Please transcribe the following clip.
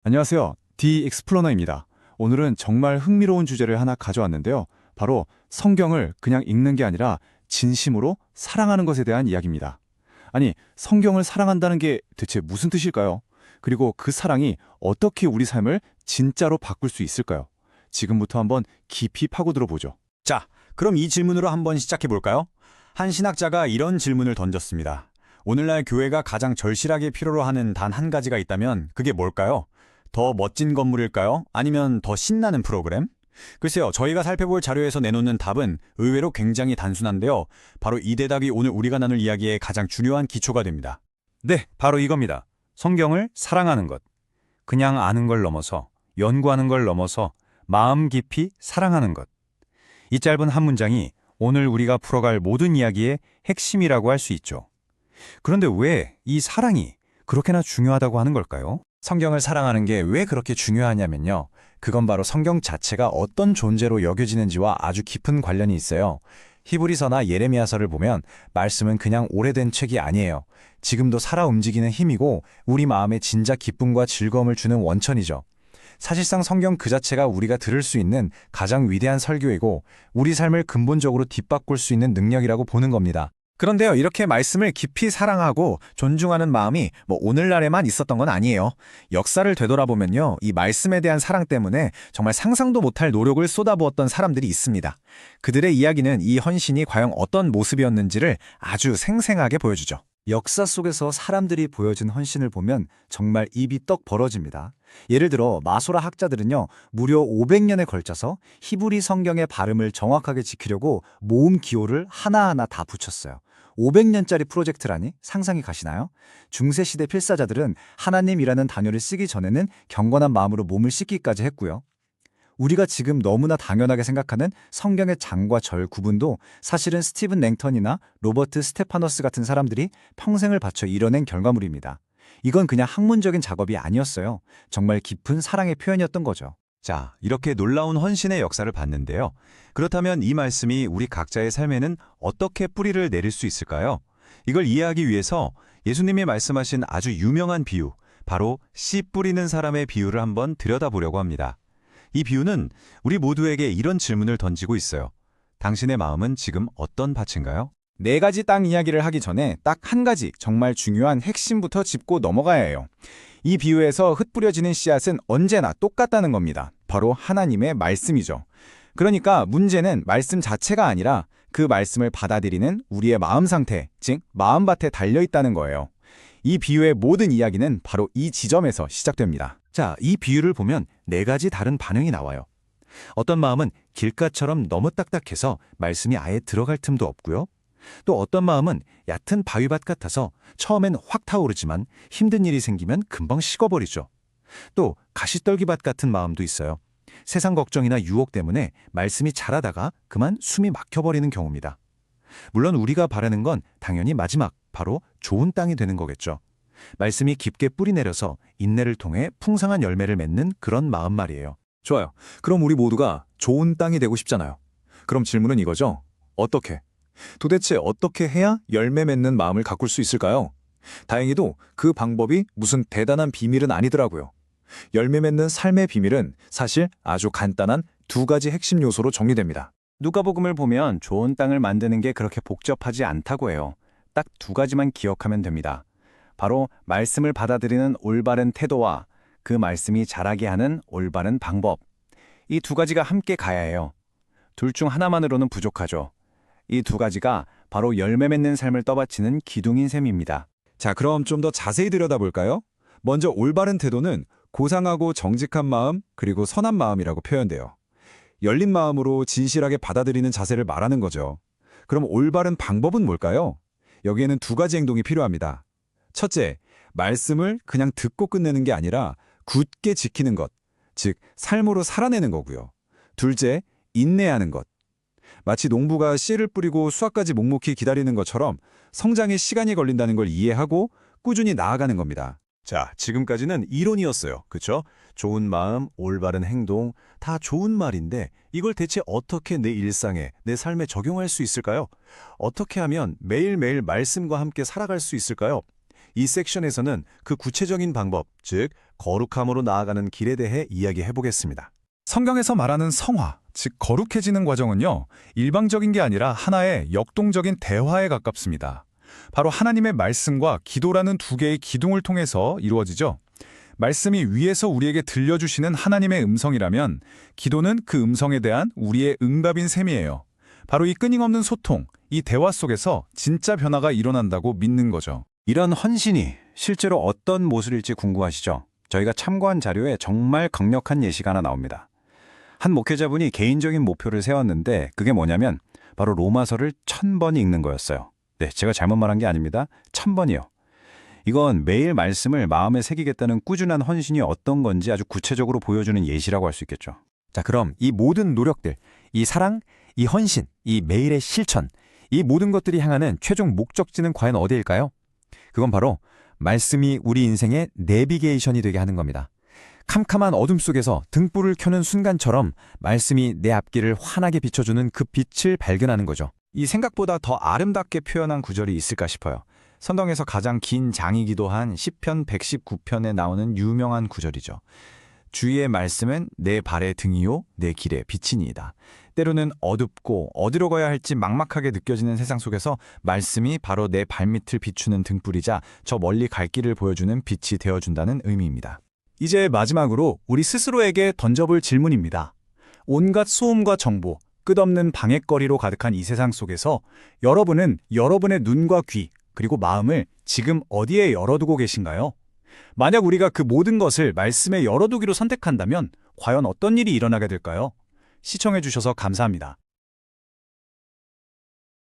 안녕하세요. 디 익스플로너입니다. 오늘은 정말 흥미로운 주제를 하나 가져왔는데요. 바로 성경을 그냥 읽는 게 아니라 진심으로 사랑하는 것에 대한 이야기입니다. 아니, 성경을 사랑한다는 게 대체 무슨 뜻일까요? 그리고 그 사랑이 어떻게 우리 삶을 진짜로 바꿀 수 있을까요? 지금부터 한번 깊이 파고들어 보죠. 자, 그럼 이 질문으로 한번 시작해 볼까요? 한 신학자가 이런 질문을 던졌습니다. 오늘날 교회가 가장 절실하게 필요로 하는 단 한 가지가 있다면 그게 뭘까요? 더 멋진 건물일까요? 아니면 더 신나는 프로그램? 글쎄요, 저희가 살펴볼 자료에서 내놓는 답은 의외로 굉장히 단순한데요. 바로 이 대답이 오늘 우리가 나눌 이야기의 가장 중요한 기초가 됩니다. 네, 바로 이겁니다. 성경을 사랑하는 것. 그냥 아는 걸 넘어서, 연구하는 걸 넘어서 마음 깊이 사랑하는 것. 이 짧은 한 문장이 오늘 우리가 풀어갈 모든 이야기의 핵심이라고 할 수 있죠. 그런데 왜 이 사랑이 그렇게나 중요하다고 하는 걸까요? 성경을 사랑하는 게 왜 그렇게 중요하냐면요. 그건 바로 성경 자체가 어떤 존재로 여겨지는지와 아주 깊은 관련이 있어요. 히브리서나 예레미야서를 보면 말씀은 그냥 오래된 책이 아니에요. 지금도 살아 움직이는 힘이고 우리 마음에 진짜 기쁨과 즐거움을 주는 원천이죠. 사실상 성경 그 자체가 우리가 들을 수 있는 가장 위대한 설교이고 우리 삶을 근본적으로 뒷바꿀 수 있는 능력이라고 보는 겁니다. 그런데요, 이렇게 말씀을 깊이 사랑하고 존중하는 마음이 오늘날에만 있었던 건 아니에요. 역사를 되돌아보면요, 이 말씀에 대한 사랑 때문에 정말 상상도 못할 노력을 쏟아부었던 사람들이 있습니다. 그들의 이야기는 이 헌신이 과연 어떤 모습이었는지를 아주 생생하게 보여주죠. 역사 속에서 사람들이 보여준 헌신을 보면 정말 입이 떡 벌어집니다. 예를 들어 마소라 학자들은요, 무려 500년에 걸쳐서 히브리 성경의 발음을 정확하게 지키려고 모음 기호를 하나하나 다 붙였어요. 500년짜리 프로젝트라니 상상이 가시나요? 중세시대 필사자들은 하나님이라는 단어를 쓰기 전에는 경건한 마음으로 몸을 씻기까지 했고요. 우리가 지금 너무나 당연하게 생각하는 성경의 장과 절 구분도 사실은 스티븐 랭턴이나 로버트 스테파너스 같은 사람들이 평생을 바쳐 이뤄낸 결과물입니다. 이건 그냥 학문적인 작업이 아니었어요. 정말 깊은 사랑의 표현이었던 거죠. 자, 이렇게 놀라운 헌신의 역사를 봤는데요. 그렇다면 이 말씀이 우리 각자의 삶에는 어떻게 뿌리를 내릴 수 있을까요? 이걸 이해하기 위해서 예수님이 말씀하신 아주 유명한 비유, 바로 씨 뿌리는 사람의 비유를 한번 들여다보려고 합니다. 이 비유는 우리 모두에게 이런 질문을 던지고 있어요. 당신의 마음은 지금 어떤 밭인가요? 네 가지 땅 이야기를 하기 전에 딱 한 가지 정말 중요한 핵심부터 짚고 넘어가야 해요. 이 비유에서 흩뿌려지는 씨앗은 언제나 똑같다는 겁니다. 바로 하나님의 말씀이죠. 그러니까 문제는 말씀 자체가 아니라 그 말씀을 받아들이는 우리의 마음 상태, 즉 마음밭에 달려있다는 거예요. 이 비유의 모든 이야기는 바로 이 지점에서 시작됩니다. 자, 이 비유를 보면 네 가지 다른 반응이 나와요. 어떤 마음은 길가처럼 너무 딱딱해서 말씀이 아예 들어갈 틈도 없고요. 또 어떤 마음은 얕은 바위밭 같아서 처음엔 확 타오르지만 힘든 일이 생기면 금방 식어버리죠. 또 가시떨기밭 같은 마음도 있어요. 세상 걱정이나 유혹 때문에 말씀이 자라다가 그만 숨이 막혀버리는 경우입니다. 물론 우리가 바라는 건 당연히 마지막, 바로 좋은 땅이 되는 거겠죠. 말씀이 깊게 뿌리내려서 인내를 통해 풍성한 열매를 맺는 그런 마음 말이에요. 좋아요. 그럼 우리 모두가 좋은 땅이 되고 싶잖아요. 그럼 질문은 이거죠. 어떻게? 도대체 어떻게 해야 열매 맺는 마음을 가꿀 수 있을까요? 다행히도 그 방법이 무슨 대단한 비밀은 아니더라고요. 열매 맺는 삶의 비밀은 사실 아주 간단한 두 가지 핵심 요소로 정리됩니다. 누가복음을 보면 좋은 땅을 만드는 게 그렇게 복잡하지 않다고 해요. 딱 두 가지만 기억하면 됩니다. 바로 말씀을 받아들이는 올바른 태도와 그 말씀이 자라게 하는 올바른 방법. 이 두 가지가 함께 가야 해요. 둘 중 하나만으로는 부족하죠. 이 두 가지가 바로 열매 맺는 삶을 떠받치는 기둥인 셈입니다. 자, 그럼 좀 더 자세히 들여다볼까요? 먼저 올바른 태도는 고상하고 정직한 마음, 그리고 선한 마음이라고 표현돼요. 열린 마음으로 진실하게 받아들이는 자세를 말하는 거죠. 그럼 올바른 방법은 뭘까요? 여기에는 두 가지 행동이 필요합니다. 첫째, 말씀을 그냥 듣고 끝내는 게 아니라 굳게 지키는 것, 즉 삶으로 살아내는 거고요. 둘째, 인내하는 것. 마치 농부가 씨를 뿌리고 수확까지 묵묵히 기다리는 것처럼 성장에 시간이 걸린다는 걸 이해하고 꾸준히 나아가는 겁니다. 자, 지금까지는 이론이었어요. 그쵸? 좋은 마음, 올바른 행동, 다 좋은 말인데 이걸 대체 어떻게 내 일상에, 내 삶에 적용할 수 있을까요? 어떻게 하면 매일매일 말씀과 함께 살아갈 수 있을까요? 이 섹션에서는 그 구체적인 방법, 즉 거룩함으로 나아가는 길에 대해 이야기해 보겠습니다. 성경에서 말하는 성화, 즉 거룩해지는 과정은요, 일방적인 게 아니라 하나의 역동적인 대화에 가깝습니다. 바로 하나님의 말씀과 기도라는 두 개의 기둥을 통해서 이루어지죠. 말씀이 위에서 우리에게 들려주시는 하나님의 음성이라면 기도는 그 음성에 대한 우리의 응답인 셈이에요. 바로 이 끊임없는 소통, 이 대화 속에서 진짜 변화가 일어난다고 믿는 거죠. 이런 헌신이 실제로 어떤 모습일지 궁금하시죠? 저희가 참고한 자료에 정말 강력한 예시가 하나 나옵니다. 한 목회자분이 개인적인 목표를 세웠는데 그게 뭐냐면 바로 로마서를 1000번 읽는 거였어요. 네, 제가 잘못 말한 게 아닙니다. 1000번이요. 이건 매일 말씀을 마음에 새기겠다는 꾸준한 헌신이 어떤 건지 아주 구체적으로 보여주는 예시라고 할 수 있겠죠. 자, 그럼 이 모든 노력들, 이 사랑, 이 헌신, 이 매일의 실천, 이 모든 것들이 향하는 최종 목적지는 과연 어디일까요? 그건 바로 말씀이 우리 인생의 내비게이션이 되게 하는 겁니다. 캄캄한 어둠 속에서 등불을 켜는 순간처럼 말씀이 내 앞길을 환하게 비춰주는 그 빛을 발견하는 거죠. 이 생각보다 더 아름답게 표현한 구절이 있을까 싶어요. 성경에서 가장 긴 장이기도 한 시편 119편에 나오는 유명한 구절이죠. 주의 말씀은 내 발의 등이요 내 길의 빛이니이다. 때로는 어둡고 어디로 가야 할지 막막하게 느껴지는 세상 속에서 말씀이 바로 내 발밑을 비추는 등불이자 저 멀리 갈 길을 보여주는 빛이 되어준다는 의미입니다. 이제 마지막으로 우리 스스로에게 던져볼 질문입니다. 온갖 소음과 정보, 끝없는 방해거리로 가득한 이 세상 속에서 여러분은 여러분의 눈과 귀, 그리고 마음을 지금 어디에 열어두고 계신가요? 만약 우리가 그 모든 것을 말씀에 열어두기로 선택한다면 과연 어떤 일이 일어나게 될까요? 시청해주셔서 감사합니다.